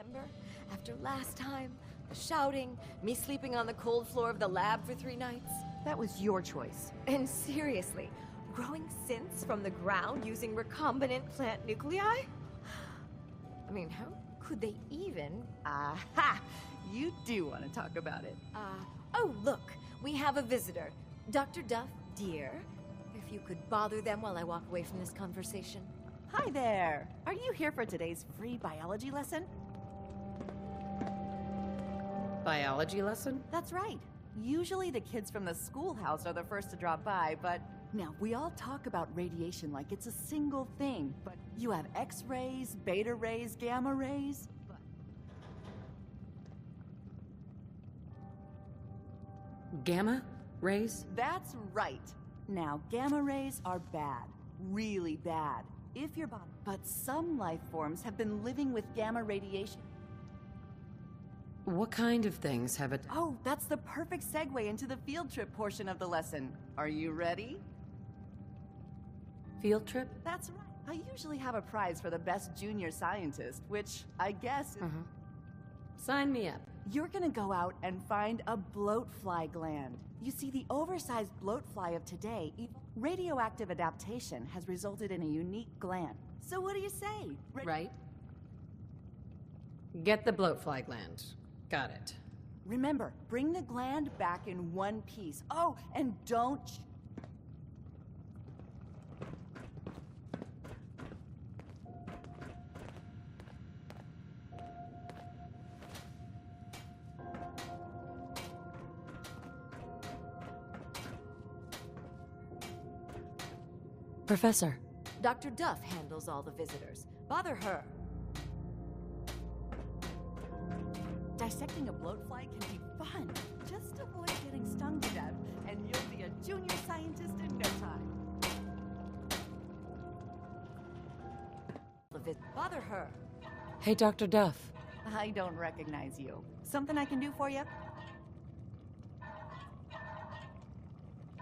Remember? After last time, the shouting, me sleeping on the cold floor of the lab for 3 nights. That was your choice. And seriously, growing synths from the ground using recombinant plant nuclei? I mean, how could they even? Aha! You do want to talk about it. Oh, look, we have a visitor. Dr. Duff, dear. If you could bother them while I walk away from this conversation. Hi there! Are you here for today's free biology lesson? Biology lesson? That's right. Usually the kids from the schoolhouse are the first to drop by, but now we all talk about radiation like it's a single thing. But you have X-rays, beta rays, gamma rays. Gamma rays? That's right. Now, gamma rays are bad. Really bad. If your body. But some life forms have been living with gamma radiation. What kind of things have it? Oh, that's the perfect segue into the field trip portion of the lesson. Are you ready? Field trip? That's right. I usually have a prize for the best junior scientist, which I guess is... Sign me up. You're gonna go out and find a bloatfly gland. You see, the oversized bloatfly of today, radioactive adaptation has resulted in a unique gland. So what do you say? Right? Get the bloatfly gland. Got it. Remember, bring the gland back in one piece. Oh, and don't... Professor. Dr. Duff handles all the visitors. Bother her. Dissecting a bloatfly can be fun. Just avoid getting stung to death, and you'll be a junior scientist in no time. Bother her. Hey, Dr. Duff. I don't recognize you. Something I can do for you?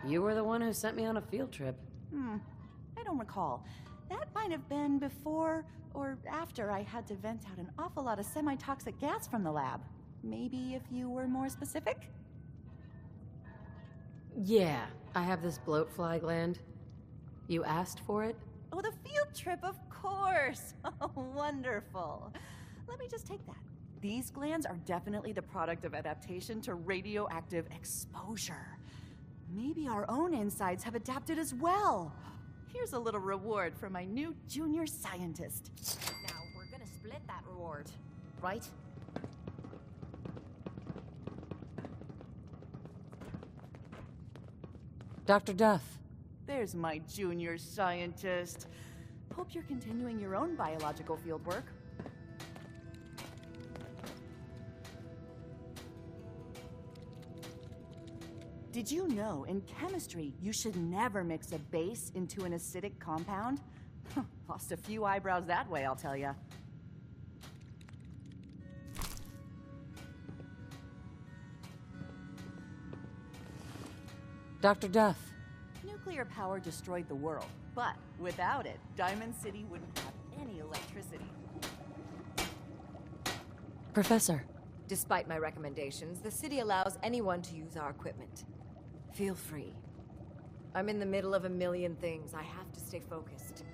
You were the one who sent me on a field trip. I don't recall. That might have been before or after I had to vent out an awful lot of semi-toxic gas from the lab. Maybe if you were more specific? Yeah, I have this bloatfly gland. You asked for it? Oh, the field trip, of course! Oh, wonderful. Let me just take that. These glands are definitely the product of adaptation to radioactive exposure. Maybe our own insides have adapted as well. Here's a little reward for my new junior scientist. Now, we're gonna split that reward, right? Dr. Duff. There's my junior scientist. Hope you're continuing your own biological fieldwork. Did you know, in chemistry, you should never mix a base into an acidic compound? Lost a few eyebrows that way, I'll tell ya. Dr. Duff. Nuclear power destroyed the world, but without it, Diamond City wouldn't have any electricity. Professor. Despite my recommendations, the city allows anyone to use our equipment. Feel free. I'm in the middle of a million things. I have to stay focused.